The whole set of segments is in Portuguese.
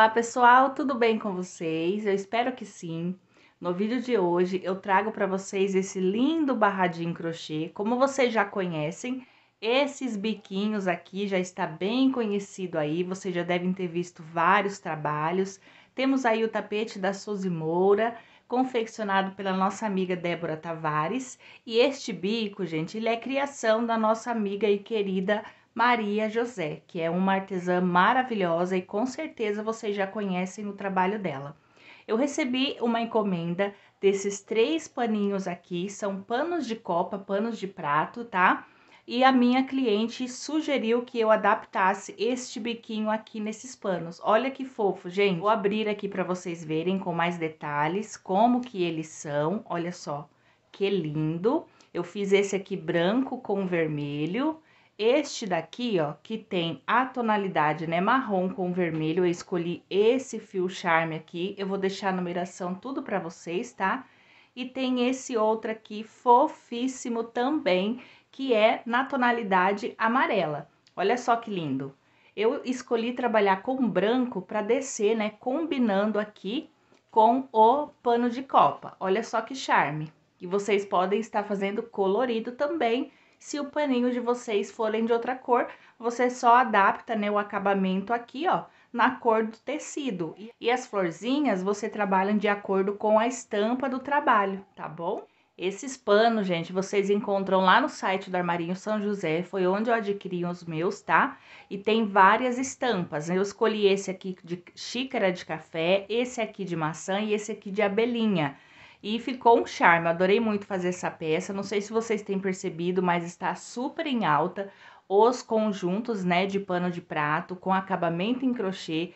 Olá pessoal, tudo bem com vocês? Eu espero que sim. No vídeo de hoje eu trago para vocês esse lindo barradinho crochê. Como vocês já conhecem, esses biquinhos aqui já está bem conhecido aí, vocês já devem ter visto vários trabalhos. Temos aí o tapete da Suzy Moura, confeccionado pela nossa amiga Débora Tavares. E este bico, gente, ele é criação da nossa amiga e querida Maria José, que é uma artesã maravilhosa e com certeza vocês já conhecem o trabalho dela. Eu recebi uma encomenda desses 3 paninhos aqui, são panos de copa, panos de prato, tá? E a minha cliente sugeriu que eu adaptasse este biquinho aqui nesses panos. Olha que fofo, gente. Vou abrir aqui para vocês verem com mais detalhes como que eles são. Olha só, que lindo. Eu fiz esse aqui branco com vermelho. Este daqui, ó, que tem a tonalidade, né, marrom com vermelho, eu escolhi esse fio charme aqui, eu vou deixar a numeração tudo pra vocês, tá? E tem esse outro aqui, fofíssimo também, que é na tonalidade amarela. Olha só que lindo. Eu escolhi trabalhar com branco pra descer, né, combinando aqui com o pano de copa. Olha só que charme. E vocês podem estar fazendo colorido também. Se o paninho de vocês forem de outra cor, você só adapta, né, o acabamento aqui, ó, na cor do tecido. E as florzinhas você trabalha de acordo com a estampa do trabalho, tá bom? Esses panos, gente, vocês encontram lá no site do Armarinho São José, foi onde eu adquiri os meus, tá? E tem várias estampas, eu escolhi esse aqui de xícara de café, esse aqui de maçã e esse aqui de abelhinha. E ficou um charme, adorei muito fazer essa peça, não sei se vocês têm percebido, mas está super em alta os conjuntos, né, de pano de prato com acabamento em crochê.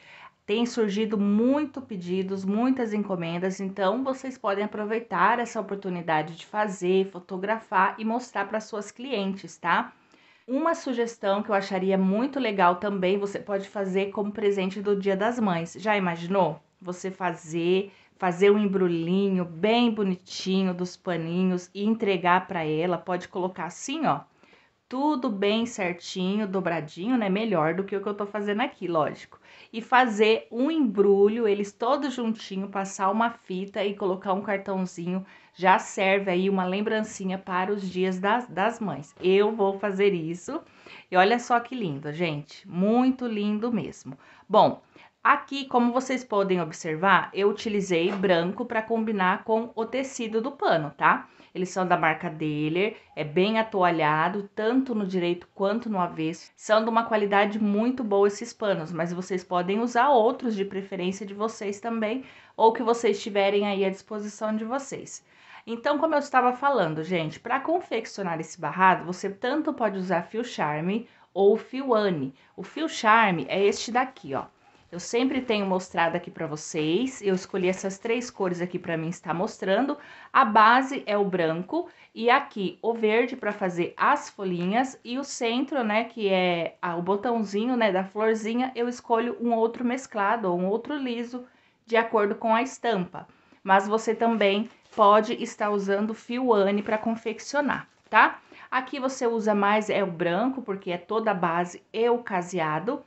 Tem surgido muito pedidos, muitas encomendas, então vocês podem aproveitar essa oportunidade de fazer, fotografar e mostrar para suas clientes, tá? Uma sugestão que eu acharia muito legal também, você pode fazer como presente do Dia das Mães. Já imaginou? Você fazer um embrulhinho bem bonitinho dos paninhos e entregar para ela, pode colocar assim, ó, tudo bem certinho, dobradinho, né? Melhor do que o que eu tô fazendo aqui, lógico. E fazer um embrulho, eles todos juntinho, passar uma fita e colocar um cartãozinho, já serve aí uma lembrancinha para os dias das mães. Eu vou fazer isso. E olha só que lindo, gente. Muito lindo mesmo. Bom, aqui, como vocês podem observar, eu utilizei branco para combinar com o tecido do pano, tá? Eles são da marca Daler, é bem atoalhado, tanto no direito quanto no avesso. São de uma qualidade muito boa esses panos, mas vocês podem usar outros de preferência de vocês também, ou que vocês tiverem aí à disposição de vocês. Então, como eu estava falando, gente, para confeccionar esse barrado, você tanto pode usar fio charme ou fio Anne. O fio charme é este daqui, ó. Eu sempre tenho mostrado aqui para vocês, eu escolhi essas 3 cores aqui para mim estar mostrando. A base é o branco e aqui o verde para fazer as folhinhas e o centro, né, que é o botãozinho, né, da florzinha, eu escolho um outro mesclado ou um outro liso de acordo com a estampa. Mas você também pode estar usando fio Anne para confeccionar, tá? Aqui você usa mais o branco, porque é toda a base e o caseado.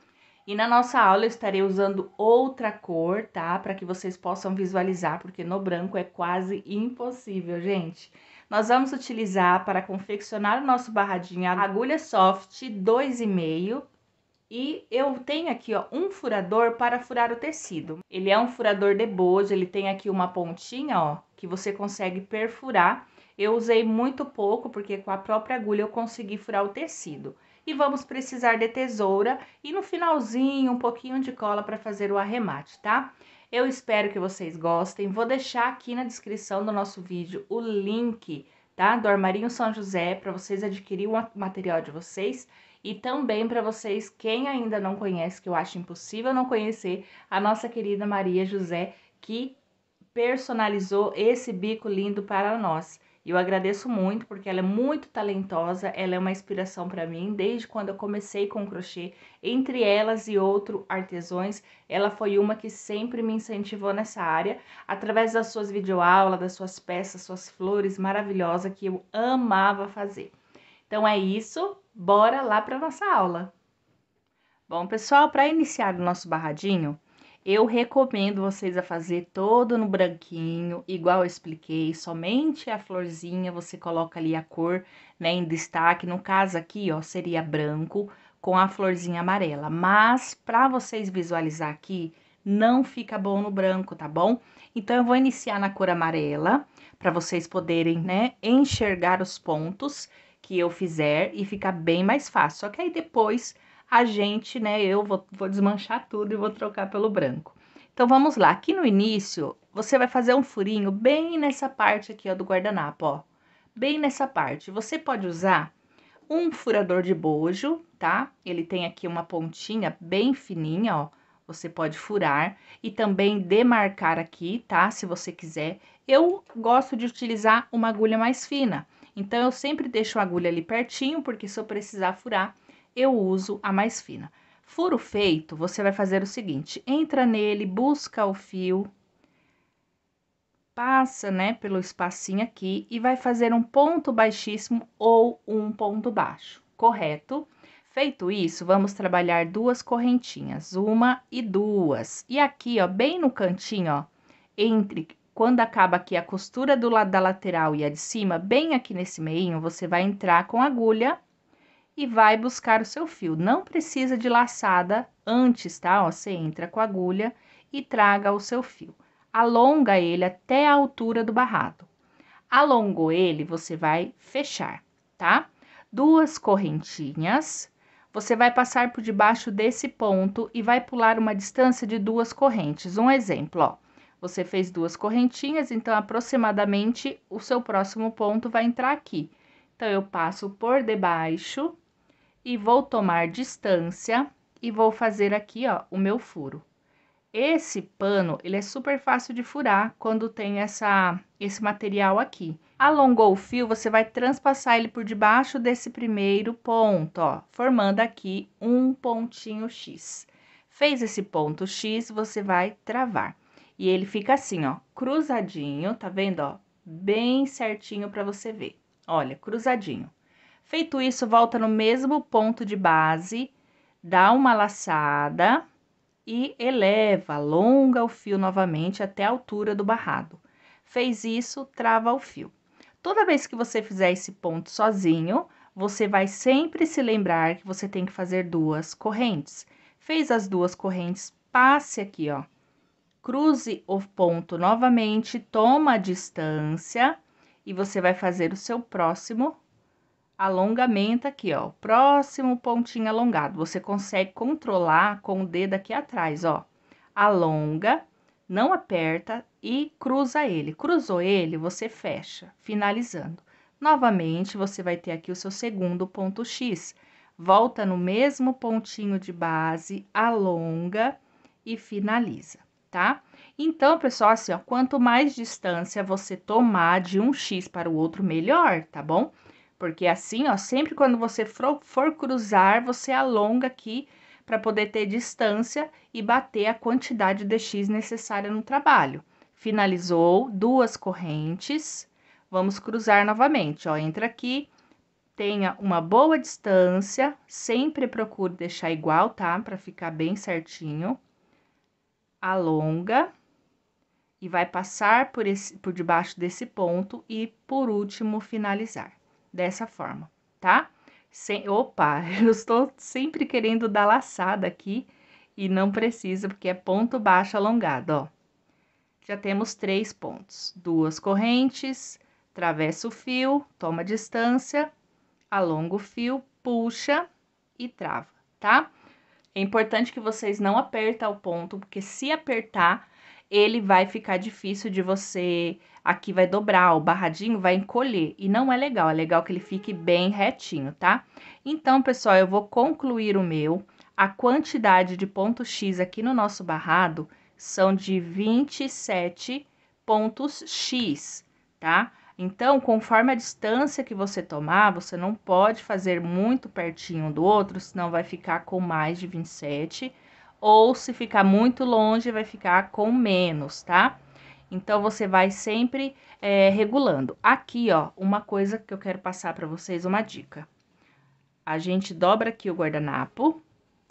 E na nossa aula eu estarei usando outra cor, tá? Para que vocês possam visualizar, porque no branco é quase impossível, gente. Nós vamos utilizar para confeccionar o nosso barradinho a agulha soft 2,5 e eu tenho aqui, ó, um furador para furar o tecido. Ele é um furador de bojo, ele tem aqui uma pontinha, ó, que você consegue perfurar. Eu usei muito pouco, porque com a própria agulha eu consegui furar o tecido. E vamos precisar de tesoura e no finalzinho um pouquinho de cola para fazer o arremate, tá? Eu espero que vocês gostem. Vou deixar aqui na descrição do nosso vídeo o link, tá? Do Armarinho São José para vocês adquirirem o material de vocês. E também para vocês, quem ainda não conhece, que eu acho impossível não conhecer, a nossa querida Maria José, que personalizou esse bico lindo para nós. E eu agradeço muito, porque ela é muito talentosa, ela é uma inspiração para mim, desde quando eu comecei com crochê. Entre elas e outros artesãos, ela foi uma que sempre me incentivou nessa área, através das suas videoaulas, das suas peças, suas flores maravilhosas, que eu amava fazer. Então é isso, bora lá para nossa aula. Bom, pessoal, para iniciar o nosso barradinho, Eu recomendo vocês a fazer todo no branquinho, igual eu expliquei, somente a florzinha você coloca ali a cor, né, em destaque. No caso aqui, ó, seria branco com a florzinha amarela. Mas para vocês visualizar aqui, não fica bom no branco, tá bom? Então eu vou iniciar na cor amarela, para vocês poderem, né, enxergar os pontos que eu fizer e ficar bem mais fácil. Só que aí depois a gente, né, eu vou desmanchar tudo e vou trocar pelo branco. Então, vamos lá. Aqui no início, você vai fazer um furinho bem nessa parte aqui, ó, do guardanapo, ó. Bem nessa parte. Você pode usar um furador de bojo, tá? Ele tem aqui uma pontinha bem fininha, ó. Você pode furar e também demarcar aqui, tá? Se você quiser. Eu gosto de utilizar uma agulha mais fina. Então, eu sempre deixo a agulha ali pertinho, porque se eu precisar furar, eu uso a mais fina. Furo feito, você vai fazer o seguinte: entra nele, busca o fio, passa, né, pelo espacinho aqui e vai fazer um ponto baixíssimo ou um ponto baixo, correto? Feito isso, vamos trabalhar duas correntinhas, uma e duas. E aqui, ó, bem no cantinho, ó, entre quando acaba aqui a costura do lado da lateral e a de cima, bem aqui nesse meinho, você vai entrar com a agulha e vai buscar o seu fio. Não precisa de laçada antes, tá? Ó, você entra com a agulha e traga o seu fio. Alonga ele até a altura do barrado. Alongou ele, você vai fechar, tá? Duas correntinhas. Você vai passar por debaixo desse ponto e vai pular uma distância de duas correntes. Um exemplo, ó. Você fez duas correntinhas, então aproximadamente o seu próximo ponto vai entrar aqui. Então, eu passo por debaixo e vou tomar distância e vou fazer aqui, ó, o meu furo. Esse pano, ele é super fácil de furar quando tem esse material aqui. Alongou o fio, você vai transpassar ele por debaixo desse primeiro ponto, ó, formando aqui um pontinho X. Fez esse ponto X, você vai travar. E ele fica assim, ó, cruzadinho, tá vendo, ó? Bem certinho para você ver. Olha, cruzadinho. Feito isso, volta no mesmo ponto de base, dá uma laçada e eleva, alonga o fio novamente até a altura do barrado. Fez isso, trava o fio. Toda vez que você fizer esse ponto sozinho, você vai sempre se lembrar que você tem que fazer duas correntes. Fez as duas correntes, passe aqui, ó. Cruze o ponto novamente, toma a distância e você vai fazer o seu próximo alongamento aqui, ó, próximo pontinho alongado. Você consegue controlar com o dedo aqui atrás, ó. Alonga, não aperta e cruza ele. Cruzou ele, você fecha, finalizando. Novamente, você vai ter aqui o seu segundo ponto X. Volta no mesmo pontinho de base, alonga e finaliza, tá? Então, pessoal, assim, ó, quanto mais distância você tomar de um X para o outro, melhor, tá bom? Porque assim, ó, sempre quando você for cruzar, você alonga aqui para poder ter distância e bater a quantidade de X necessária no trabalho. Finalizou, duas correntes, vamos cruzar novamente, ó, entra aqui, tenha uma boa distância, sempre procure deixar igual, tá? Para ficar bem certinho. Alonga e vai passar por debaixo desse ponto e, por último, finalizar dessa forma, tá? Opa, eu estou sempre querendo dar laçada aqui e não precisa, porque é ponto baixo alongado, ó. Já temos 3 pontos, duas correntes, travessa o fio, toma distância, alonga o fio, puxa e trava, tá? É importante que vocês não apertem o ponto, porque se apertar, ele vai ficar difícil de você... Aqui vai dobrar, o barradinho vai encolher, e não é legal que ele fique bem retinho, tá? Então, pessoal, eu vou concluir o meu. A quantidade de ponto X aqui no nosso barrado são de 27 pontos X, tá? Então, conforme a distância que você tomar, você não pode fazer muito pertinho do outro, senão vai ficar com mais de 27, ou se ficar muito longe, vai ficar com menos, tá? Então, você vai sempre regulando. Aqui, ó, uma coisa que eu quero passar para vocês, uma dica. A gente dobra aqui o guardanapo,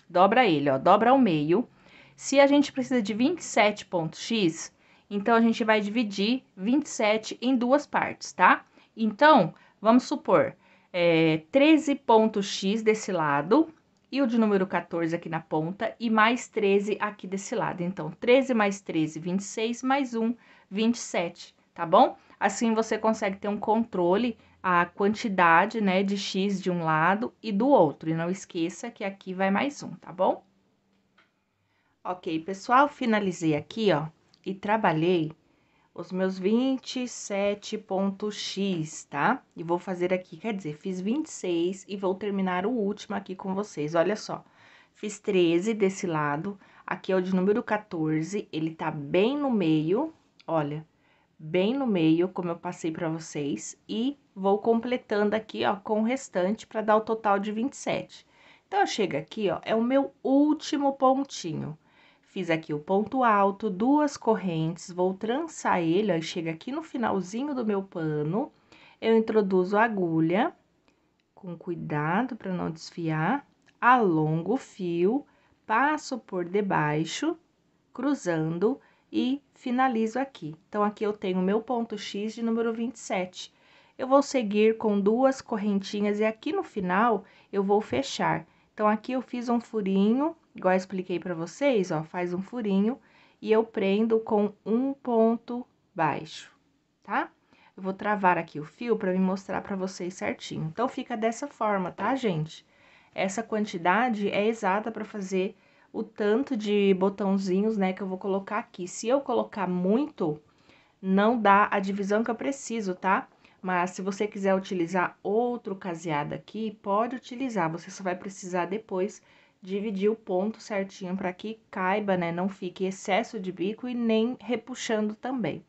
dobra ele, ó, dobra ao meio, Se a gente precisa de 27 pontos X, então a gente vai dividir 27 em duas partes, tá? Então, vamos supor, 13 pontos X desse lado e o de número 14 aqui na ponta e mais 13 aqui desse lado. Então, 13 mais 13, 26, mais 1, 27, tá bom? Assim você consegue ter um controle a quantidade, né, de X de um lado e do outro. E não esqueça que aqui vai mais um, tá bom? Ok, pessoal, finalizei aqui, ó, e trabalhei os meus 27 pontos X, tá? E vou fazer aqui, quer dizer, fiz 26 e vou terminar o último aqui com vocês, olha só. Fiz 13 desse lado, aqui é o de número 14, ele tá bem no meio, olha, bem no meio, como eu passei pra vocês, e vou completando aqui, ó, com o restante pra dar o total de 27. Então, eu chego aqui, ó, é o meu último pontinho. Fiz aqui o ponto alto, duas correntes, vou trançar ele, ó, e chega aqui no finalzinho do meu pano, eu introduzo a agulha, com cuidado para não desfiar, alongo o fio, passo por debaixo, cruzando e finalizo aqui. Então, aqui eu tenho meu ponto X de número 27. Eu vou seguir com duas correntinhas e aqui no final eu vou fechar. Então, aqui eu fiz um furinho, igual eu expliquei para vocês, ó, faz um furinho e eu prendo com um ponto baixo, tá? Eu vou travar aqui o fio para me mostrar para vocês certinho. Então, fica dessa forma, tá, gente? Essa quantidade é exata para fazer o tanto de botãozinhos, né, que eu vou colocar aqui. Se eu colocar muito, não dá a divisão que eu preciso, tá? Mas se você quiser utilizar outro caseado aqui, pode utilizar. Você só vai precisar depois dividir o ponto certinho para que caiba, né? Não fique excesso de bico e nem repuxando também.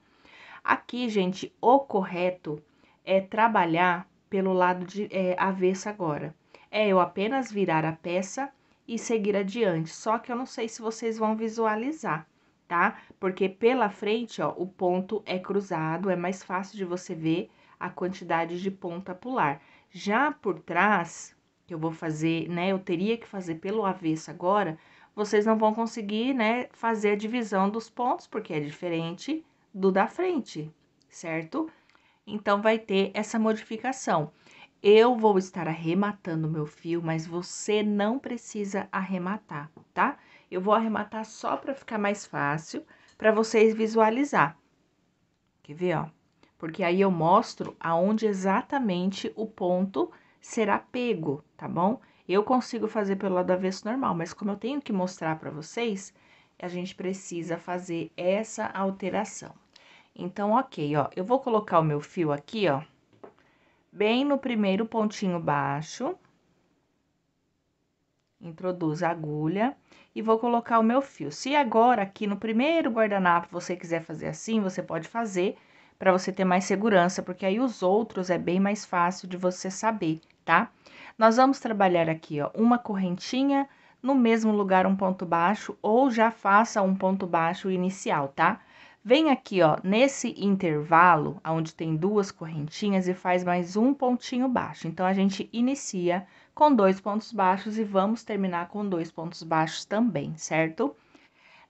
Aqui, gente, o correto é trabalhar pelo lado de avesso agora. É eu apenas virar a peça e seguir adiante. Só que eu não sei se vocês vão visualizar, tá? Porque pela frente, ó, o ponto é cruzado, é mais fácil de você ver a quantidade de ponto a pular. Já por trás, que eu vou fazer, né, eu teria que fazer pelo avesso agora, vocês não vão conseguir, né, fazer a divisão dos pontos, porque é diferente do da frente, certo? Então, vai ter essa modificação. Eu vou estar arrematando meu fio, mas você não precisa arrematar, tá? Eu vou arrematar só para ficar mais fácil, para vocês visualizar. Quer ver, ó? Porque aí eu mostro aonde exatamente o ponto será pego, tá bom? Eu consigo fazer pelo lado avesso normal, mas como eu tenho que mostrar para vocês, a gente precisa fazer essa alteração. Então, ok, ó, eu vou colocar o meu fio aqui, ó, bem no primeiro pontinho baixo. Introduzo a agulha e vou colocar o meu fio. Se agora, aqui no primeiro guardanapo, você quiser fazer assim, você pode fazer para você ter mais segurança, porque aí os outros é bem mais fácil de você saber, tá? Nós vamos trabalhar aqui, ó, uma correntinha, no mesmo lugar um ponto baixo, ou já faça um ponto baixo inicial, tá? Vem aqui, ó, nesse intervalo, onde tem duas correntinhas, e faz mais um pontinho baixo. Então, a gente inicia com 2 pontos baixos e vamos terminar com 2 pontos baixos também, certo?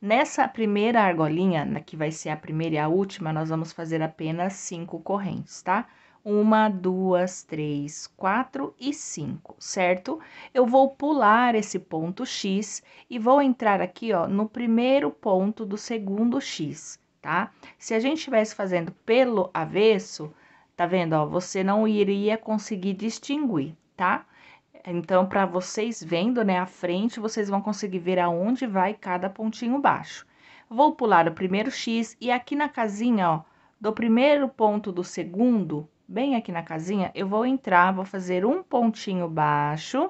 Nessa primeira argolinha, que vai ser a primeira e a última, nós vamos fazer apenas 5 correntes, tá? 1, 2, 3, 4 e 5, certo? Eu vou pular esse ponto X e vou entrar aqui, ó, no primeiro ponto do segundo X, tá? Se a gente estivesse fazendo pelo avesso, tá vendo, ó, você não iria conseguir distinguir, tá? Então, para vocês vendo, né, a frente, vocês vão conseguir ver aonde vai cada pontinho baixo. Vou pular o primeiro X e aqui na casinha, ó, do primeiro ponto do segundo, bem aqui na casinha, eu vou entrar, vou fazer um pontinho baixo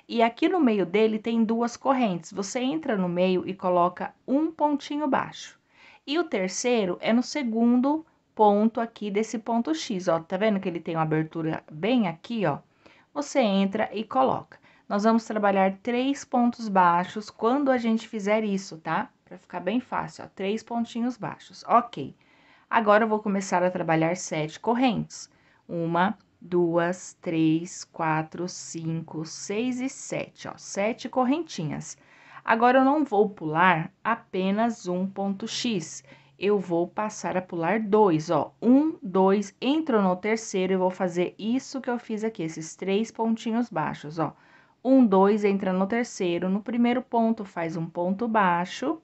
e aqui no meio dele tem duas correntes. Você entra no meio e coloca um pontinho baixo. E o terceiro é no segundo ponto aqui desse ponto X, ó, tá vendo que ele tem uma abertura bem aqui, ó? Você entra e coloca. Nós vamos trabalhar 3 pontos baixos quando a gente fizer isso, tá? Pra ficar bem fácil, ó, 3 pontinhos baixos, ok. Agora, eu vou começar a trabalhar 7 correntes. 1, 2, 3, 4, 5, 6 e 7, ó, 7 correntinhas. Agora, eu não vou pular apenas um ponto X. Eu vou passar a pular 2, ó. 1, 2, entro no terceiro e vou fazer isso que eu fiz aqui, esses 3 pontinhos baixos, ó. 1, 2, entra no terceiro, no primeiro ponto faz um ponto baixo,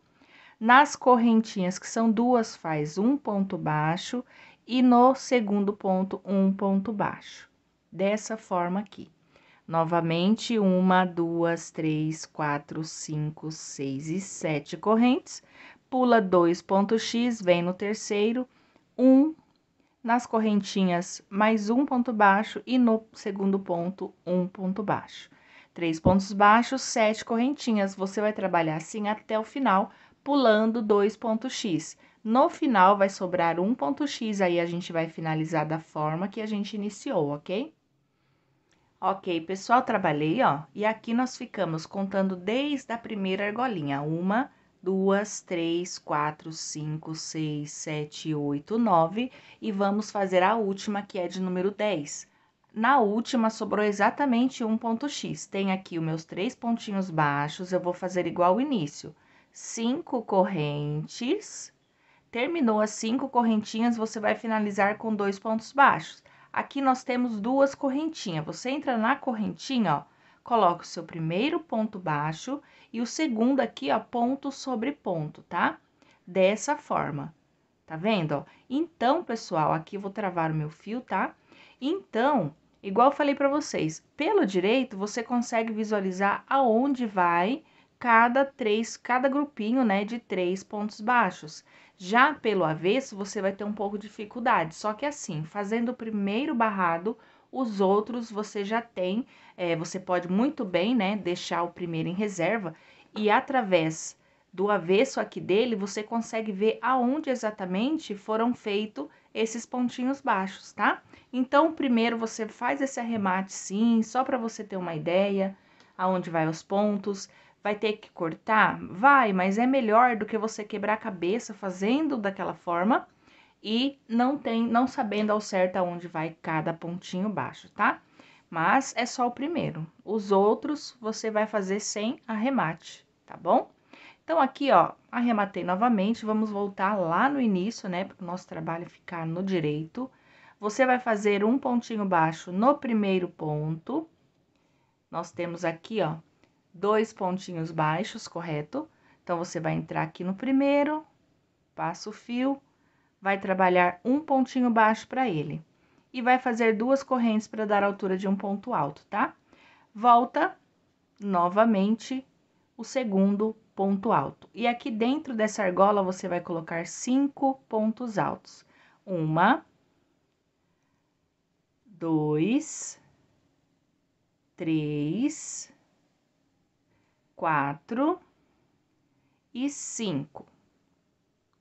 nas correntinhas, que são 2, faz um ponto baixo, e no segundo ponto, um ponto baixo. Dessa forma aqui. Novamente, 1, 2, 3, 4, 5, 6 e 7 correntes. Pula 2 pontos X, vem no terceiro, 1, nas correntinhas, mais um ponto baixo, e no segundo ponto, um ponto baixo. 3 pontos baixos, 7 correntinhas. Você vai trabalhar assim até o final, pulando 2 pontos X. No final, vai sobrar um ponto X, aí a gente vai finalizar da forma que a gente iniciou, ok? Ok, pessoal, trabalhei, ó, e aqui nós ficamos contando desde a primeira argolinha. 1, 2, 3, 4, 5, 6, 7, 8, 9, e vamos fazer a última, que é de número 10. Na última, sobrou exatamente um ponto X. Tem aqui os meus 3 pontinhos baixos, eu vou fazer igual ao início. 5 correntes. Terminou as 5 correntinhas, você vai finalizar com 2 pontos baixos. Aqui nós temos 2 correntinhas. Você entra na correntinha, ó, coloca o seu primeiro ponto baixo e o segundo aqui, ó, ponto sobre ponto, tá? Dessa forma. Tá vendo, ó? Então, pessoal, aqui eu vou travar o meu fio, tá? Então, igual eu falei pra vocês, pelo direito, você consegue visualizar aonde vai cada grupinho, né, de 3 pontos baixos. Já pelo avesso, você vai ter um pouco de dificuldade, só que assim, fazendo o primeiro barrado, os outros você já tem, você pode muito bem, né, deixar o primeiro em reserva e através do avesso aqui dele, você consegue ver aonde exatamente foram feitos esses pontinhos baixos, tá? Então, primeiro você faz esse arremate sim, só para você ter uma ideia aonde vai os pontos. Vai ter que cortar? Vai, mas é melhor do que você quebrar a cabeça fazendo daquela forma e não sabendo ao certo aonde vai cada pontinho baixo, tá? Mas é só o primeiro. Os outros você vai fazer sem arremate, tá bom? Então, aqui, ó, arrematei novamente, vamos voltar lá no início, né, para o nosso trabalho ficar no direito. Você vai fazer um pontinho baixo no primeiro ponto. Nós temos aqui, ó, 2 pontinhos baixos, correto? Então, você vai entrar aqui no primeiro, passa o fio, vai trabalhar um pontinho baixo para ele. E vai fazer 2 correntes para dar a altura de um ponto alto, tá? Volta novamente o segundo ponto alto. E aqui dentro dessa argola, você vai colocar 5 pontos altos. 1, 2, 3, 4 e 5.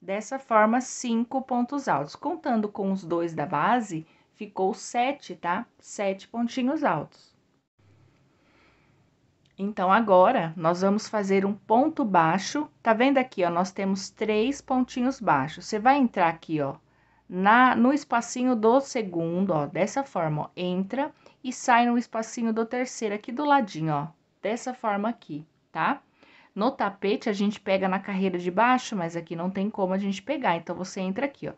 Dessa forma, 5 pontos altos. Contando com os 2 da base, ficou 7, tá? 7 pontinhos altos. Então, agora, nós vamos fazer um ponto baixo. Tá vendo aqui, ó? Nós temos 3 pontinhos baixos. Você vai entrar aqui, ó, no espacinho do segundo, ó, dessa forma, ó. Entra e sai no espacinho do terceiro, aqui do ladinho, ó. Dessa forma aqui, tá? No tapete, a gente pega na carreira de baixo, mas aqui não tem como a gente pegar. Então, você entra aqui, ó.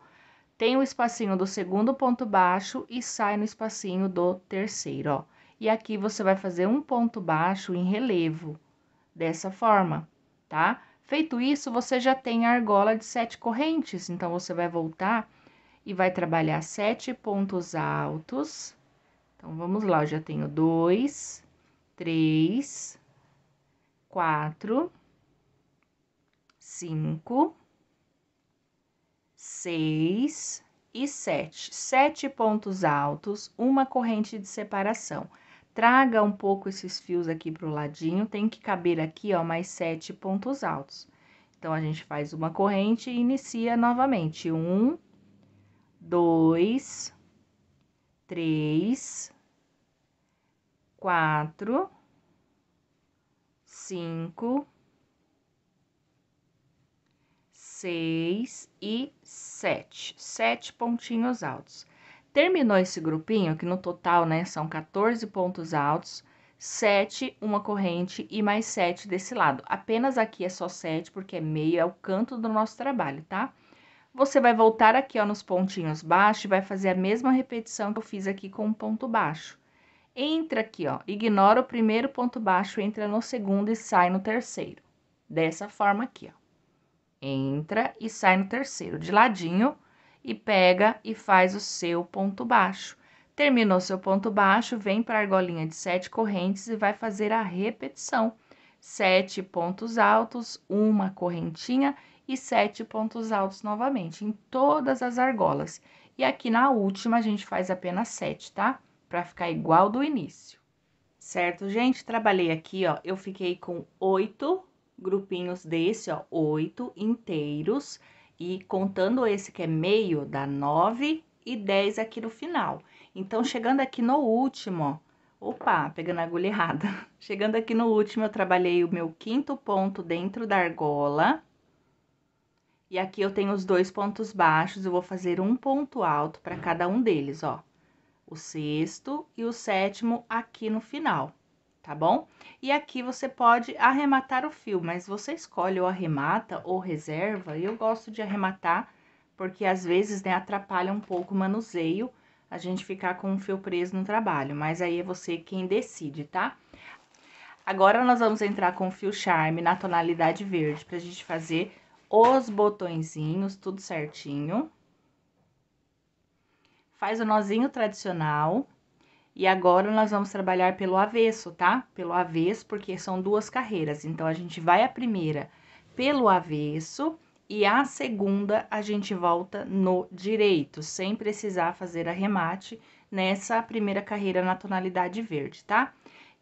Tem o espacinho do segundo ponto baixo e sai no espacinho do terceiro, ó. E aqui você vai fazer um ponto baixo em relevo, dessa forma, tá? Feito isso, você já tem a argola de 7 correntes. Então, você vai voltar e vai trabalhar 7 pontos altos. Então, vamos lá, eu já tenho 2, 3, 4, 5, 6 e 7. 7 pontos altos, uma corrente de separação. Traga um pouco esses fios aqui pro ladinho, tem que caber aqui, ó, mais 7 pontos altos. Então, a gente faz uma corrente e inicia novamente. 1, 2, 3, 4, 5, 6 e 7. 7 pontinhos altos. Terminou esse grupinho, que no total, né, são 14 pontos altos. 7, uma corrente e mais 7 desse lado. Apenas aqui é só 7, porque é meio, é o canto do nosso trabalho, tá? Você vai voltar aqui, ó, nos pontinhos baixos e vai fazer a mesma repetição que eu fiz aqui com o ponto baixo. Entra aqui, ó, ignora o primeiro ponto baixo, entra no segundo e sai no terceiro. Dessa forma aqui, ó. Entra e sai no terceiro, de ladinho, e pega e faz o seu ponto baixo. Terminou seu ponto baixo, vem para a argolinha de 7 correntes e vai fazer a repetição. 7 pontos altos, uma correntinha e 7 pontos altos novamente, em todas as argolas. E aqui na última, a gente faz apenas 7, tá? Para ficar igual do início. Certo, gente? Trabalhei aqui, ó, eu fiquei com 8 grupinhos desse, ó, 8 inteiros. E contando esse que é meio, dá 9 e 10 aqui no final. Então, chegando aqui no último, ó, opa, pegando a agulha errada. Chegando aqui no último, eu trabalhei o meu quinto ponto dentro da argola. E aqui eu tenho os 2 pontos baixos, eu vou fazer um ponto alto para cada um deles, ó. O sexto e o sétimo aqui no final, tá bom? E aqui você pode arrematar o fio, mas você escolhe ou arremata ou reserva. Eu gosto de arrematar, porque às vezes, né, atrapalha um pouco o manuseio, a gente ficar com o fio preso no trabalho, mas aí é você quem decide, tá? Agora, nós vamos entrar com o fio charme na tonalidade verde, pra gente fazer os botõezinhos, tudo certinho. Faz o nozinho tradicional. E agora, nós vamos trabalhar pelo avesso, tá? Pelo avesso, porque são 2 carreiras. Então, a gente vai a primeira pelo avesso e a segunda a gente volta no direito, sem precisar fazer arremate nessa primeira carreira na tonalidade verde, tá?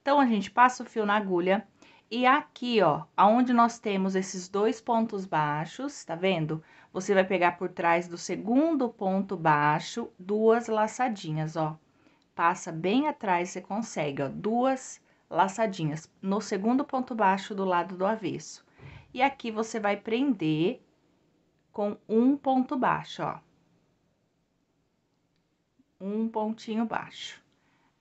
Então, a gente passa o fio na agulha e aqui, ó, aonde nós temos esses 2 pontos baixos, tá vendo? Você vai pegar por trás do segundo ponto baixo 2 laçadinhas, ó. Passa bem atrás, você consegue, ó, 2 laçadinhas no segundo ponto baixo do lado do avesso. E aqui você vai prender com um ponto baixo, ó. Um pontinho baixo.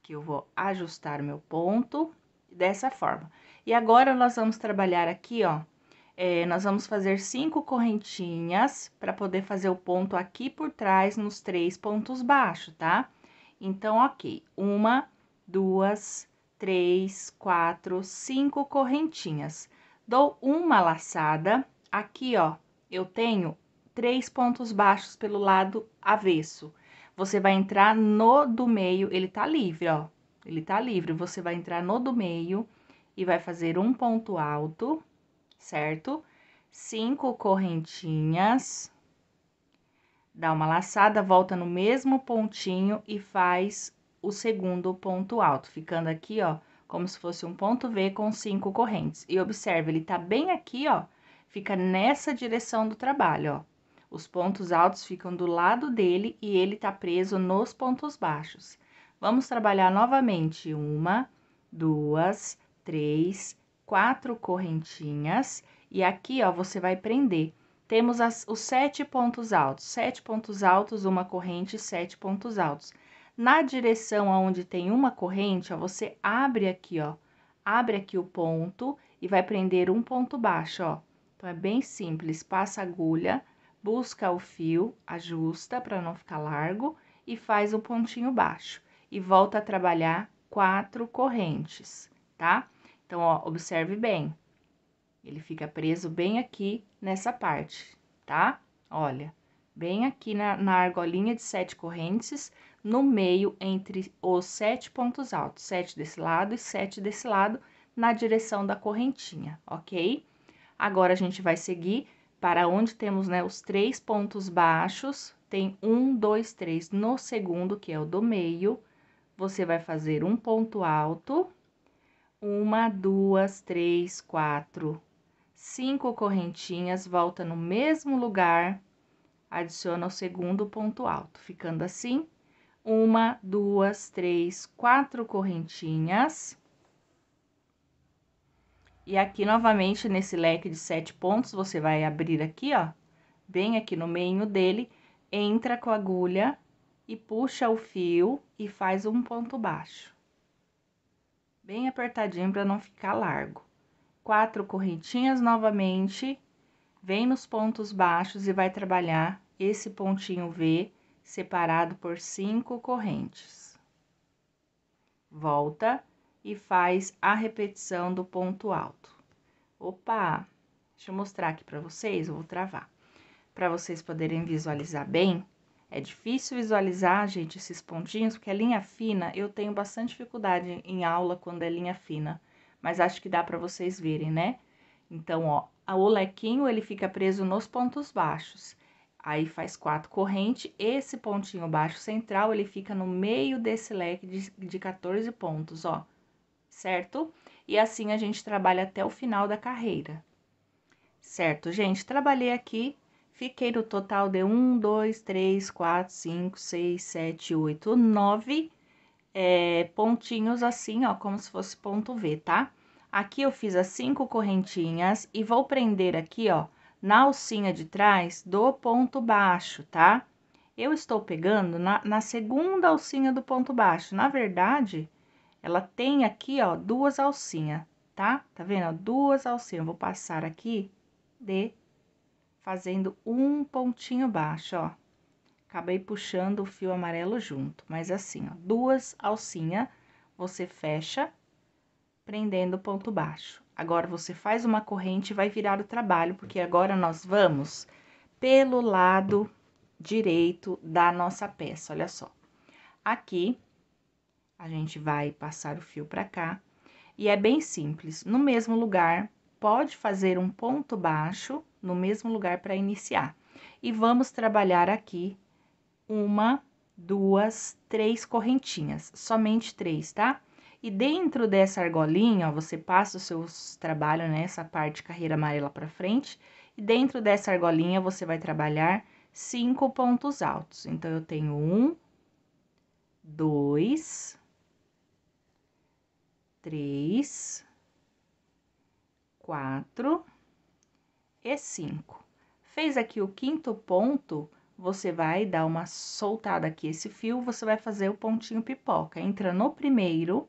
Que eu vou ajustar o meu ponto dessa forma. E agora, nós vamos trabalhar aqui, ó, nós vamos fazer 5 correntinhas para poder fazer o ponto aqui por trás nos 3 pontos baixos, tá? Então, ok, 1, 2, 3, 4, 5 correntinhas. Dou uma laçada, aqui, ó, eu tenho 3 pontos baixos pelo lado avesso. Você vai entrar no do meio, ele tá livre, ó, ele tá livre. Você vai entrar no do meio e vai fazer um ponto alto, certo? 5 correntinhas. Dá uma laçada, volta no mesmo pontinho e faz o segundo ponto alto, ficando aqui, ó, como se fosse um ponto V com 5 correntes. E observe, ele tá bem aqui, ó, fica nessa direção do trabalho, ó. Os pontos altos ficam do lado dele e ele tá preso nos pontos baixos. Vamos trabalhar novamente 1, 2, 3, 4 correntinhas. E aqui, ó, você vai prender. Temos os 7 pontos altos, uma corrente, 7 pontos altos. Na direção aonde tem uma corrente, ó, você abre aqui, ó, abre aqui o ponto e vai prender um ponto baixo, ó. Então, é bem simples, passa a agulha, busca o fio, ajusta para não ficar largo e faz o pontinho baixo. E volta a trabalhar 4 correntes, tá? Então, ó, observe bem. Ele fica preso bem aqui nessa parte, tá? Olha, bem aqui na argolinha de 7 correntes, no meio entre os 7 pontos altos, 7 desse lado e 7 desse lado, na direção da correntinha, ok? Agora, a gente vai seguir para onde temos, né, os 3 pontos baixos, tem 1, 2, 3 no segundo, que é o do meio, você vai fazer um ponto alto, 1, 2, 3, 4, 5 correntinhas, volta no mesmo lugar, adiciona o segundo ponto alto, ficando assim, 1, 2, 3, 4 correntinhas. E aqui, novamente, nesse leque de 7 pontos, você vai abrir aqui, ó, bem aqui no meio dele, entra com a agulha e puxa o fio e faz um ponto baixo. bem apertadinho para não ficar largo. 4 correntinhas novamente, vem nos pontos baixos e vai trabalhar esse pontinho V separado por 5 correntes. Volta e faz a repetição do ponto alto. Opa, deixa eu mostrar aqui para vocês, eu vou travar. Para vocês poderem visualizar bem, é difícil visualizar, gente, esses pontinhos, porque a linha fina, eu tenho bastante dificuldade em aula quando é linha fina, mas acho que dá para vocês verem, né? Então, ó, o lequinho, ele fica preso nos pontos baixos. Aí, faz 4 correntes, esse pontinho baixo central, ele fica no meio desse leque de 14 pontos, ó, certo? E assim a gente trabalha até o final da carreira. Certo, gente? Trabalhei aqui, fiquei no total de 1, 2, 3, 4, 5, 6, 7, 8, 9 pontinhos assim, ó, como se fosse ponto V, tá? Aqui eu fiz as 5 correntinhas e vou prender aqui, ó, na alcinha de trás do ponto baixo, tá? Eu estou pegando na segunda alcinha do ponto baixo. Na verdade, ela tem aqui, ó, 2 alcinhas, tá? Tá vendo? Ó, 2 alcinhas. Eu vou passar aqui fazendo um pontinho baixo, ó. Acabei puxando o fio amarelo junto, mas assim, ó, 2 alcinhas, você fecha, prendendo o ponto baixo. Agora, você faz uma corrente e vai virar o trabalho, porque agora nós vamos pelo lado direito da nossa peça, olha só. Aqui, a gente vai passar o fio pra cá, e é bem simples, no mesmo lugar, pode fazer um ponto baixo no mesmo lugar para iniciar. E vamos trabalhar aqui 1, 2, 3 correntinhas, somente 3, tá? E dentro dessa argolinha, ó, você passa os seus trabalhos nessa parte carreira amarela para frente, e dentro dessa argolinha você vai trabalhar 5 pontos altos. Então, eu tenho 1, 2, 3, 4 e 5. Fez aqui o quinto ponto, você vai dar uma soltada aqui esse fio, você vai fazer o pontinho pipoca. Entra no primeiro,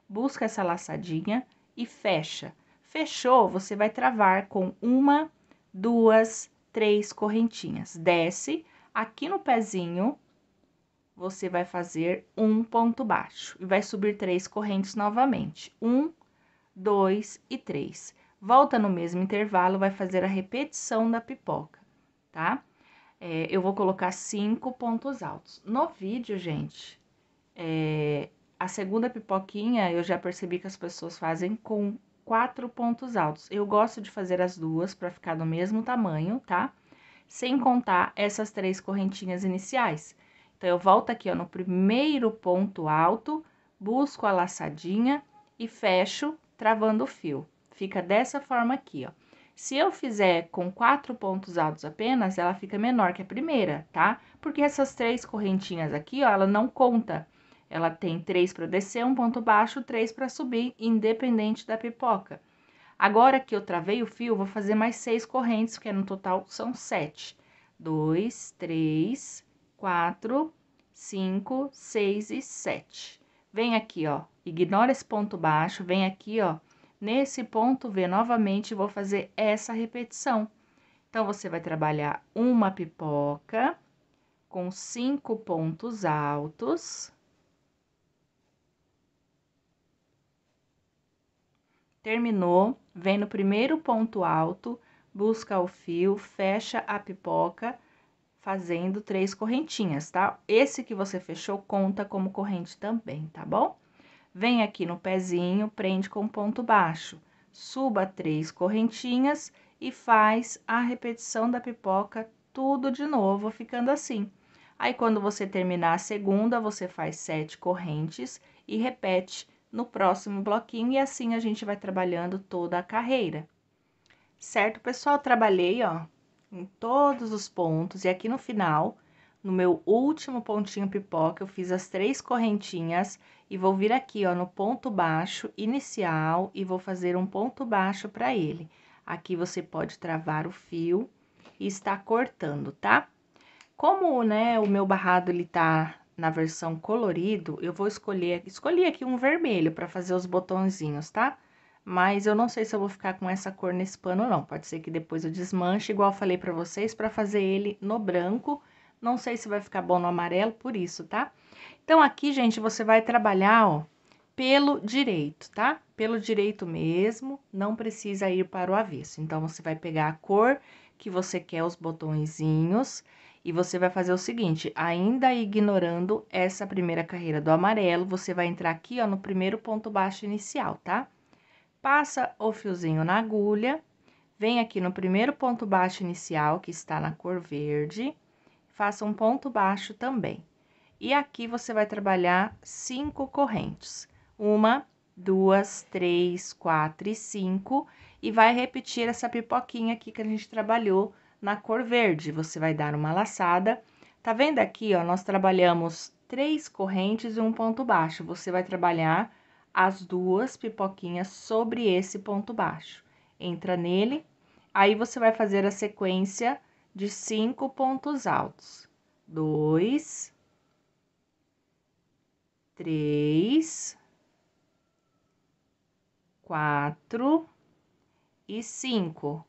busca essa laçadinha e fecha. Fechou, você vai travar com 1, 2, 3 correntinhas. Desce, aqui no pezinho, você vai fazer um ponto baixo. E vai subir 3 correntes novamente. 1, 2 e 3. Volta no mesmo intervalo, vai fazer a repetição da pipoca, tá? Eu vou colocar 5 pontos altos. No vídeo, gente, a segunda pipoquinha, eu já percebi que as pessoas fazem com 4 pontos altos. Eu gosto de fazer as duas para ficar do mesmo tamanho, tá? Sem contar essas 3 correntinhas iniciais. Então, eu volto aqui, ó, no primeiro ponto alto, busco a laçadinha e fecho travando o fio. Fica dessa forma aqui, ó. Se eu fizer com 4 pontos altos apenas, ela fica menor que a primeira, tá? Porque essas 3 correntinhas aqui, ó, ela não conta. Ela tem 3 para descer, um ponto baixo, 3 para subir, independente da pipoca. Agora que eu travei o fio, vou fazer mais 6 correntes, porque no total são 7. 2, 3, 4, 5, 6 e 7. Vem aqui, ó, ignora esse ponto baixo, vem aqui, ó, nesse ponto V novamente, vou fazer essa repetição. Então, você vai trabalhar uma pipoca com 5 pontos altos. Terminou, vem no primeiro ponto alto, busca o fio, fecha a pipoca, fazendo 3 correntinhas, tá? Esse que você fechou conta como corrente também, tá bom? Vem aqui no pezinho, prende com ponto baixo, suba 3 correntinhas e faz a repetição da pipoca tudo de novo, ficando assim. Aí, quando você terminar a segunda, você faz 7 correntes e repete no próximo bloquinho, e assim a gente vai trabalhando toda a carreira. Certo, pessoal? Trabalhei, ó, em todos os pontos, e aqui no final, no meu último pontinho pipoca, eu fiz as 3 correntinhas e vou vir aqui, ó, no ponto baixo inicial e vou fazer um ponto baixo para ele. Aqui você pode travar o fio e estar cortando, tá? Como, né, o meu barrado, ele tá na versão colorido, eu vou escolhi aqui um vermelho para fazer os botõezinhos, tá? Mas eu não sei se eu vou ficar com essa cor nesse pano, não. Pode ser que depois eu desmanche, igual eu falei pra vocês, pra fazer ele no branco. Não sei se vai ficar bom no amarelo, por isso, tá? Então, aqui, gente, você vai trabalhar, ó, pelo direito, tá? Pelo direito mesmo, não precisa ir para o avesso. Então, você vai pegar a cor que você quer, os botõezinhos, e você vai fazer o seguinte, ainda ignorando essa primeira carreira do amarelo, você vai entrar aqui, ó, no primeiro ponto baixo inicial, tá? Passa o fiozinho na agulha, vem aqui no primeiro ponto baixo inicial, que está na cor verde, faça um ponto baixo também. E aqui você vai trabalhar 5 correntes. 1, 2, 3, 4 e 5. E vai repetir essa pipoquinha aqui que a gente trabalhou na cor verde. Você vai dar uma laçada. Tá vendo aqui, ó, nós trabalhamos 3 correntes e um ponto baixo. Você vai trabalhar as 2 pipoquinhas sobre esse ponto baixo. Entra nele, aí você vai fazer a sequência de 5 pontos altos. 2, 3, 4 e 5.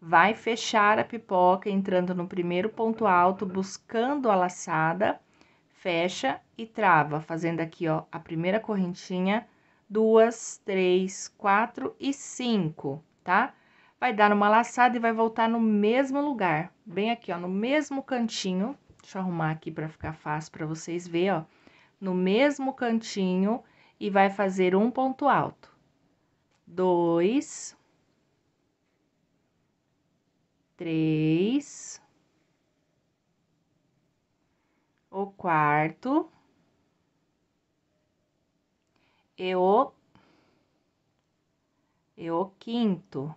Vai fechar a pipoca entrando no primeiro ponto alto, buscando a laçada, fecha e trava, fazendo aqui, ó, a primeira correntinha, 2, 3, 4 e 5, tá? Vai dar uma laçada e vai voltar no mesmo lugar, bem aqui, ó, no mesmo cantinho. Deixa eu arrumar aqui para ficar fácil para vocês verem, ó. No mesmo cantinho e vai fazer um ponto alto. 2, 3, o quarto e o quinto.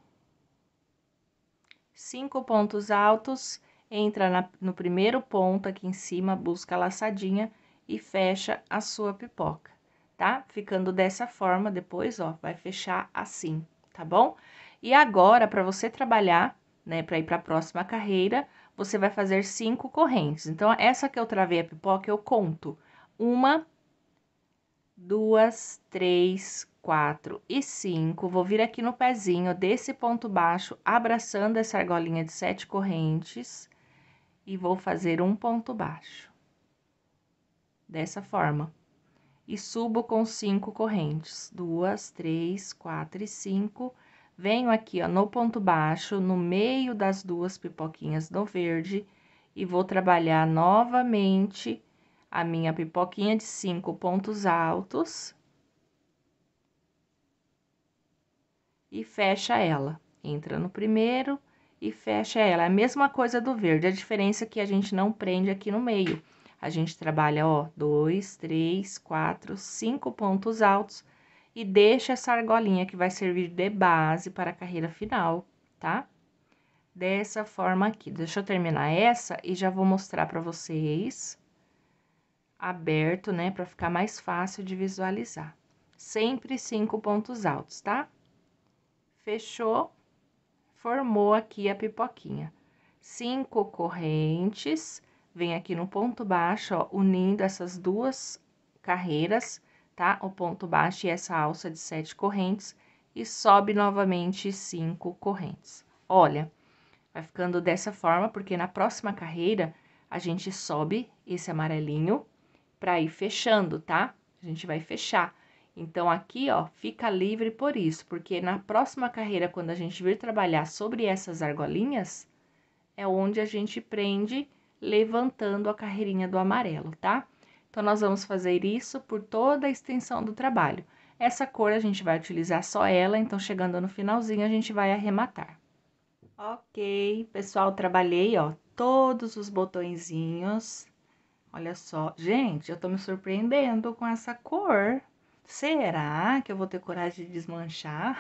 5 pontos altos, entra no primeiro ponto aqui em cima, busca a laçadinha e fecha a sua pipoca, tá? Ficando dessa forma, depois, ó, vai fechar assim, tá bom? E agora, para você trabalhar, né, para ir para a próxima carreira, você vai fazer 5 correntes. Então, essa que eu travei a pipoca, eu conto 1, 2, 3, 4 e 5. Vou vir aqui no pezinho desse ponto baixo, abraçando essa argolinha de 7 correntes, e vou fazer um ponto baixo. Dessa forma. E subo com 5 correntes. 2, 3, 4 e 5. Venho aqui, ó, no ponto baixo, no meio das 2 pipoquinhas do verde, e vou trabalhar novamente a minha pipoquinha de 5 pontos altos. E fecha ela. Entra no primeiro e fecha ela. É a mesma coisa do verde, a diferença é que a gente não prende aqui no meio. A gente trabalha, ó, 2, 3, 4, 5 pontos altos e deixa essa argolinha que vai servir de base para a carreira final, tá? Dessa forma aqui. Deixa eu terminar essa e já vou mostrar para vocês aberto, né, para ficar mais fácil de visualizar. Sempre 5 pontos altos, tá? Fechou, formou aqui a pipoquinha. 5 correntes, vem aqui no ponto baixo, ó, unindo essas 2 carreiras, tá? O ponto baixo e essa alça de 7 correntes, e sobe novamente 5 correntes. Olha, vai ficando dessa forma, porque na próxima carreira, a gente sobe esse amarelinho pra ir fechando, tá? A gente vai fechar. Então, aqui, ó, fica livre por isso, porque na próxima carreira, quando a gente vir trabalhar sobre essas argolinhas, é onde a gente prende levantando a carreirinha do amarelo, tá? Então, nós vamos fazer isso por toda a extensão do trabalho. Essa cor a gente vai utilizar só ela, então, chegando no finalzinho, a gente vai arrematar. Ok, pessoal, trabalhei, ó, todos os botõezinhos. Olha só, gente, eu tô me surpreendendo com essa cor. Será que eu vou ter coragem de desmanchar?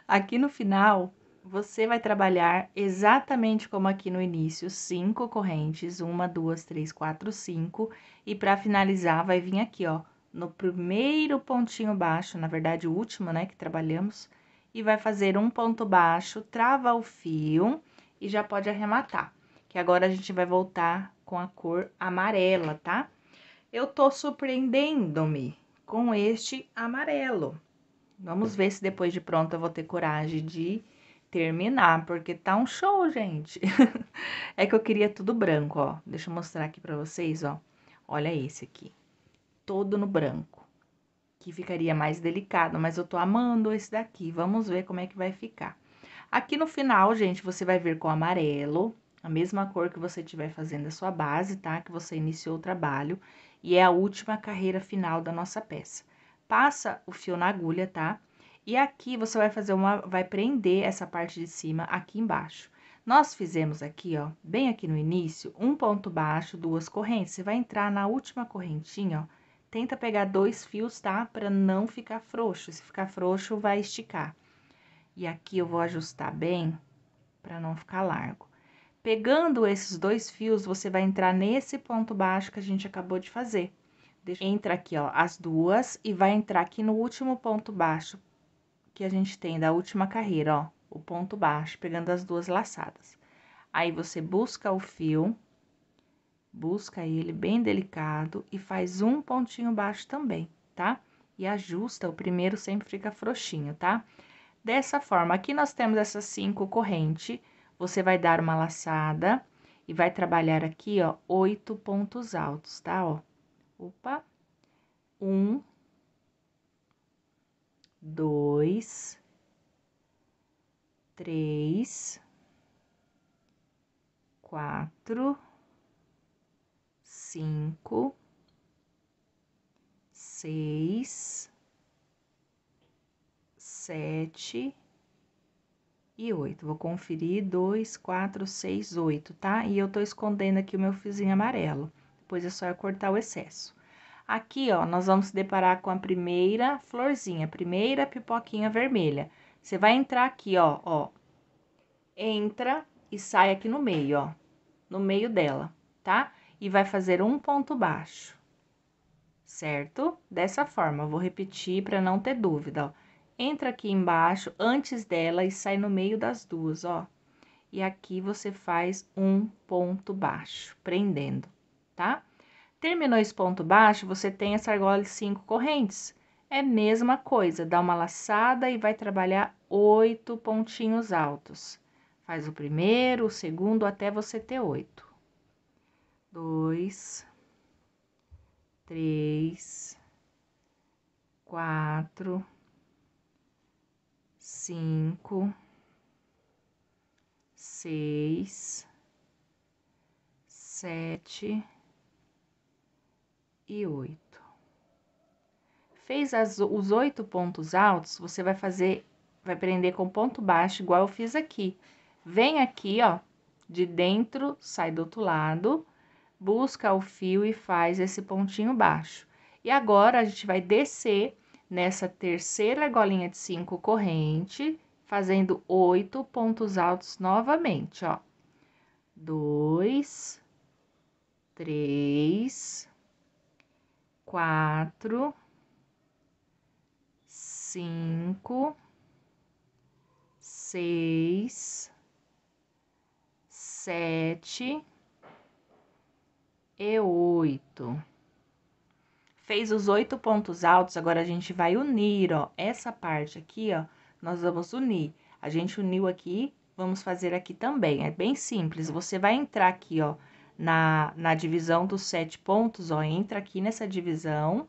Aqui no final, você vai trabalhar exatamente como aqui no início, 5 correntes, 1, 2, 3, 4, 5. E para finalizar, vai vir aqui, ó, no primeiro pontinho baixo, na verdade, o último, né, que trabalhamos. E vai fazer um ponto baixo, trava o fio e já pode arrematar. Que agora a gente vai voltar com a cor amarela, tá? eu tô surpreendendo-me com este amarelo. Vamos ver se depois de pronto eu vou ter coragem de terminar, porque tá um show, gente. É que eu queria tudo branco, ó. Deixa eu mostrar aqui pra vocês, ó. Olha esse aqui, todo no branco, que ficaria mais delicado, mas eu tô amando esse daqui. Vamos ver como é que vai ficar. Aqui no final, gente, você vai vir com amarelo, a mesma cor que você estiver fazendo a sua base, tá? Que você iniciou o trabalho, e é a última carreira final da nossa peça. Passa o fio na agulha, tá? E aqui você vai fazer vai prender essa parte de cima aqui embaixo. Nós fizemos aqui, ó, bem aqui no início, um ponto baixo, duas correntes. Você vai entrar na última correntinha, ó, tenta pegar 2 fios, tá? Pra não ficar frouxo. Se ficar frouxo, vai esticar. E aqui eu vou ajustar bem, para não ficar largo. Pegando esses 2 fios, você vai entrar nesse ponto baixo que a gente acabou de fazer. Entra aqui, ó, as duas, e vai entrar aqui no último ponto baixo que a gente tem da última carreira, ó, o ponto baixo, pegando as duas laçadas. Aí, você busca o fio, busca ele bem delicado e faz um pontinho baixo também, tá? E ajusta, o primeiro sempre fica frouxinho, tá? Dessa forma, aqui nós temos essas 5 correntes, você vai dar uma laçada e vai trabalhar aqui, ó, 8 pontos altos, tá, ó? Opa! 1, 2, 3, 4, 5, 6, 7 e 8. Vou conferir 2, 4, 6, 8, tá? E eu tô escondendo aqui o meu fiozinho amarelo. Depois é só eu cortar o excesso. Aqui, ó, nós vamos se deparar com a primeira florzinha, a primeira pipoquinha vermelha. Você vai entrar aqui, ó. Entra e sai aqui no meio, ó. No meio dela, tá? E vai fazer um ponto baixo, certo? Dessa forma, eu vou repetir para não ter dúvida, ó. Entra aqui embaixo, antes dela, e sai no meio das duas, ó. E aqui você faz um ponto baixo, prendendo, tá? Terminou esse ponto baixo, você tem essa argola de 5 correntes. É a mesma coisa, dá uma laçada e vai trabalhar 8 pontinhos altos. Faz o primeiro, o segundo, até você ter 8. 2, 3, 4, 5, 6, 7 e 8. Fez os 8 pontos altos, você vai prender com ponto baixo, igual eu fiz aqui. Vem aqui, ó, de dentro, sai do outro lado, busca o fio e faz esse pontinho baixo. E agora, a gente vai descer nessa terceira argolinha de 5 corrente, fazendo 8 pontos altos novamente, ó. 2, 3, 4, 5, 6, 7 e 8. Fez os 8 pontos altos, agora a gente vai unir, ó. Essa parte aqui, ó, nós vamos unir. A gente uniu aqui, vamos fazer aqui também. É bem simples. Você vai entrar aqui, ó, na divisão dos 7 pontos, ó. Entra aqui nessa divisão.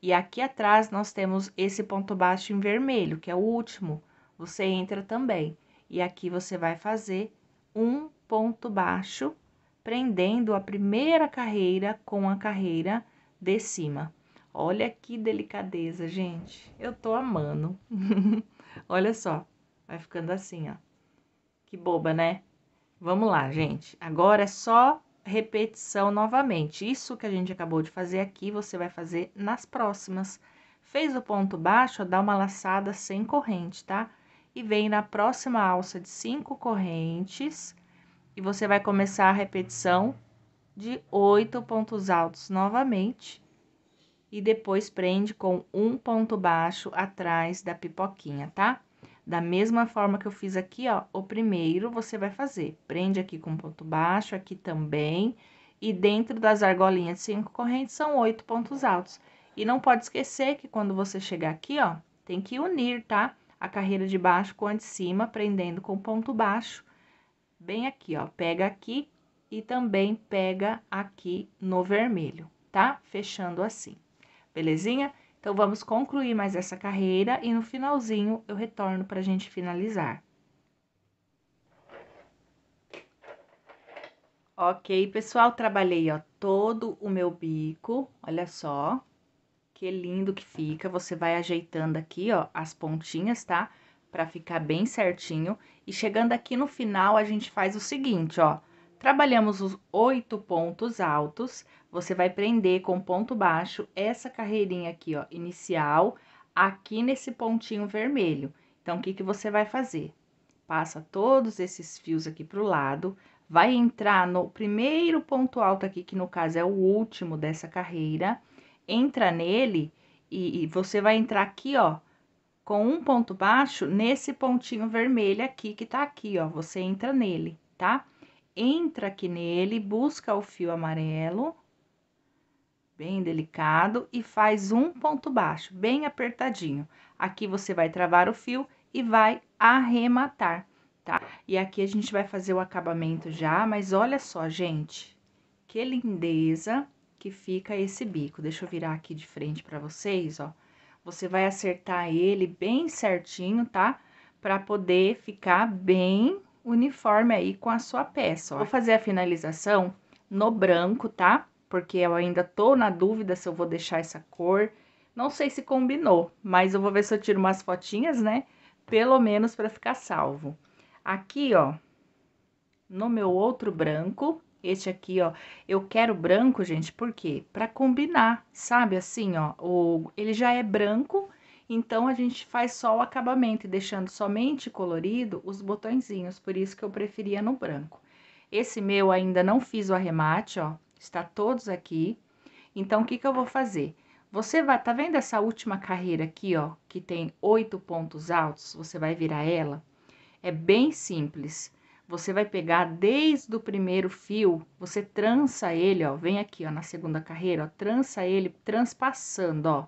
E aqui atrás nós temos esse ponto baixo em vermelho, que é o último. Você entra também. E aqui você vai fazer um ponto baixo, prendendo a primeira carreira com a carreira de cima. Olha que delicadeza, gente. Eu tô amando. Olha só, vai ficando assim, ó. Que boba, né? Vamos lá, gente. Agora é só repetição novamente. Isso que a gente acabou de fazer aqui, você vai fazer nas próximas. Fez o ponto baixo, dá uma laçada sem corrente, tá? E vem na próxima alça de 5 correntes, e você vai começar a repetição de 8 pontos altos novamente, e depois prende com um ponto baixo atrás da pipoquinha, tá? Da mesma forma que eu fiz aqui, ó, o primeiro você vai fazer, prende aqui com ponto baixo, aqui também, E dentro das argolinhas de 5 correntes são 8 pontos altos. E não pode esquecer que quando você chegar aqui, ó, tem que unir, tá? A carreira de baixo com a de cima, prendendo com ponto baixo. Bem aqui, ó, pega aqui e também pega aqui no vermelho, tá? Fechando assim, belezinha? Então, vamos concluir mais essa carreira e no finalzinho eu retorno pra gente finalizar. Ok, pessoal, trabalhei, ó, todo o meu bico, olha só, que lindo que fica. Você vai ajeitando aqui, ó, as pontinhas, tá? Pra ficar bem certinho. E chegando aqui no final, a gente faz o seguinte, ó. Trabalhamos os 8 pontos altos, você vai prender com ponto baixo essa carreirinha aqui, ó, inicial, aqui nesse pontinho vermelho. Então, o que que você vai fazer? Passa todos esses fios aqui pro lado, vai entrar no primeiro ponto alto aqui, que no caso é o último dessa carreira, entra nele e você vai entrar aqui, ó, com um ponto baixo nesse pontinho vermelho aqui, que tá aqui, ó, você entra nele, tá? Entra aqui nele, busca o fio amarelo, bem delicado, e faz um ponto baixo, bem apertadinho. Aqui você vai travar o fio e vai arrematar, tá? E aqui a gente vai fazer o acabamento já, mas olha só, gente, que lindeza que fica esse bico. Deixa eu virar aqui de frente pra vocês, ó. Você vai acertar ele bem certinho, tá? Pra poder ficar bem uniforme aí com a sua peça, ó. Vou fazer a finalização no branco, tá? Porque eu ainda tô na dúvida se eu vou deixar essa cor. Não sei se combinou, mas eu vou ver se eu tiro umas fotinhas, né? Pelo menos pra ficar salvo. Aqui, ó, no meu outro branco, este aqui, ó, eu quero branco, gente, por quê? Pra combinar, sabe, assim, ó, ele já é branco, então a gente faz só o acabamento, deixando somente colorido os botõezinhos, por isso que eu preferia no branco. Esse meu ainda não fiz o arremate, ó, está todos aqui, então o que que eu vou fazer? Você vai, tá vendo essa última carreira aqui, ó, que tem 8 pontos altos? Você vai virar ela? É bem simples. Você vai pegar desde o primeiro fio, você trança ele, ó, vem aqui, ó, na segunda carreira, ó, trança ele, transpassando, ó,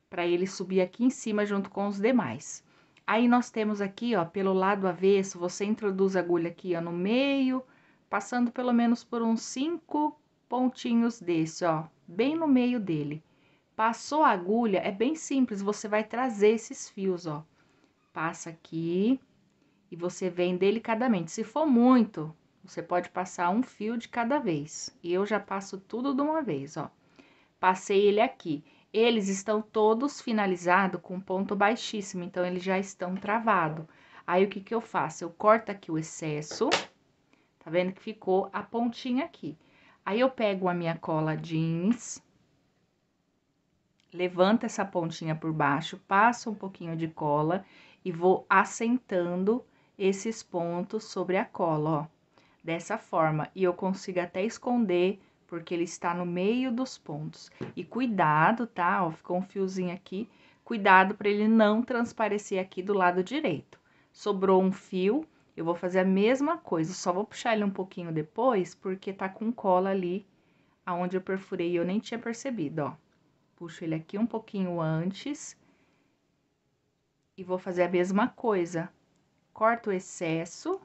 pra ele subir aqui em cima junto com os demais. Aí, nós temos aqui, ó, pelo lado avesso, você introduz a agulha aqui, ó, no meio, passando pelo menos por uns 5 pontinhos desse, ó, bem no meio dele. Passou a agulha, é bem simples, você vai trazer esses fios, ó. Passa aqui e você vem delicadamente. Se for muito, você pode passar um fio de cada vez. E eu já passo tudo de uma vez, ó. Passei ele aqui. Eles estão todos finalizados com ponto baixíssimo, então eles já estão travados. Aí, o que que eu faço? Eu corto aqui o excesso, tá vendo que ficou a pontinha aqui. Aí, eu pego a minha cola jeans, levanto essa pontinha por baixo, passo um pouquinho de cola e vou assentando esses pontos sobre a cola, ó, dessa forma. E eu consigo até esconder, porque ele está no meio dos pontos. E cuidado, tá? Ó, ficou um fiozinho aqui, cuidado para ele não transparecer aqui do lado direito. Sobrou um fio, eu vou fazer a mesma coisa, só vou puxar ele um pouquinho depois, porque tá com cola ali, aonde eu perfurei e eu nem tinha percebido, ó. Puxo ele aqui um pouquinho antes e vou fazer a mesma coisa. Corta o excesso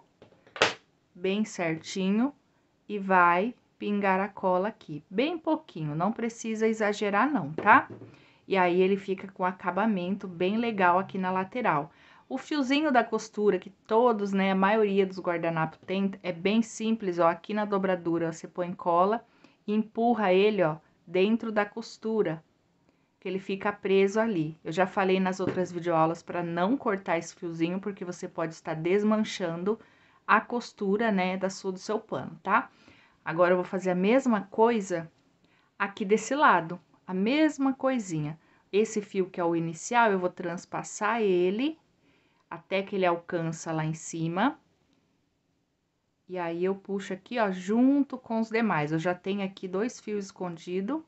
bem certinho e vai pingar a cola aqui, bem pouquinho, não precisa exagerar não, tá? E aí, ele fica com acabamento bem legal aqui na lateral. O fiozinho da costura, que todos, né, a maioria dos guardanapos tem, é bem simples, ó, aqui na dobradura você põe cola e empurra ele, ó, dentro da costura, que ele fica preso ali. Eu já falei nas outras videoaulas para não cortar esse fiozinho, porque você pode estar desmanchando a costura, né, do seu pano, tá? Agora, eu vou fazer a mesma coisa aqui desse lado, a mesma coisinha. Esse fio que é o inicial, eu vou transpassar ele até que ele alcança lá em cima. E aí, eu puxo aqui, ó, junto com os demais. Eu já tenho aqui 2 fios escondidos,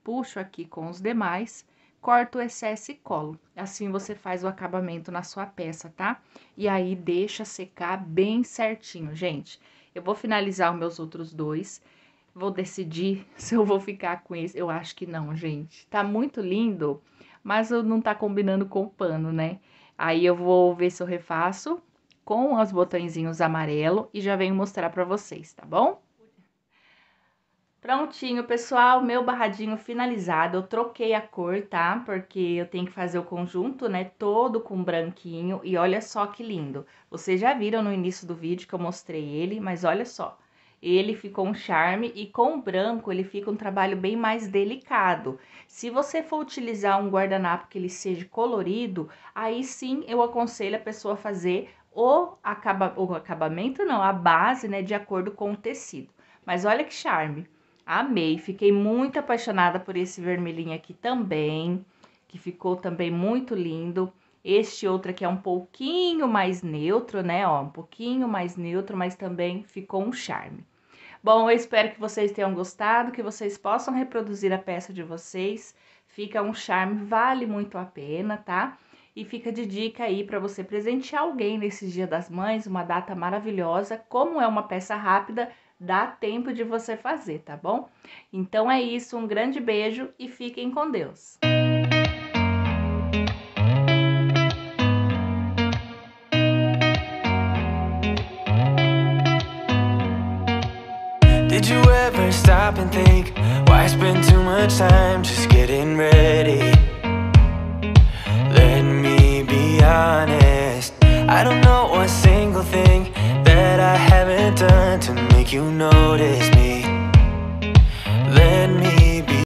puxo aqui com os demais, corto o excesso e colo. Assim, você faz o acabamento na sua peça, tá? E aí, deixa secar bem certinho, gente. Eu vou finalizar os meus outros 2. Vou decidir se eu vou ficar com esse. Eu acho que não, gente. Tá muito lindo, mas não tá combinando com o pano, né? Aí eu vou ver se eu refaço com os botõezinhos amarelo e já venho mostrar pra vocês, tá bom? Prontinho, pessoal, meu barradinho finalizado. Eu troquei a cor, tá? Porque eu tenho que fazer o conjunto, né? Todo com branquinho. E olha só que lindo. Vocês já viram no início do vídeo que eu mostrei ele, mas olha só. Ele ficou um charme e com o branco ele fica um trabalho bem mais delicado. Se você for utilizar um guardanapo que ele seja colorido, aí sim eu aconselho a pessoa a fazer o acabamento, não, a base, né? De acordo com o tecido. Mas olha que charme. Amei, fiquei muito apaixonada por esse vermelhinho aqui também, que ficou também muito lindo. Este outro aqui é um pouquinho mais neutro, né, ó, um pouquinho mais neutro, mas também ficou um charme. Bom, eu espero que vocês tenham gostado, que vocês possam reproduzir a peça de vocês. Fica um charme, vale muito a pena, tá? E fica de dica aí para você presentear alguém nesse Dia das Mães, uma data maravilhosa. Como é uma peça rápida, dá tempo de você fazer, tá bom? Então é isso, um grande beijo e fiquem com Deus. Did you ever stop and think, why spend too much time just getting ready? Let me be honest, I don't know one single thing that I haven't done to make you notice me.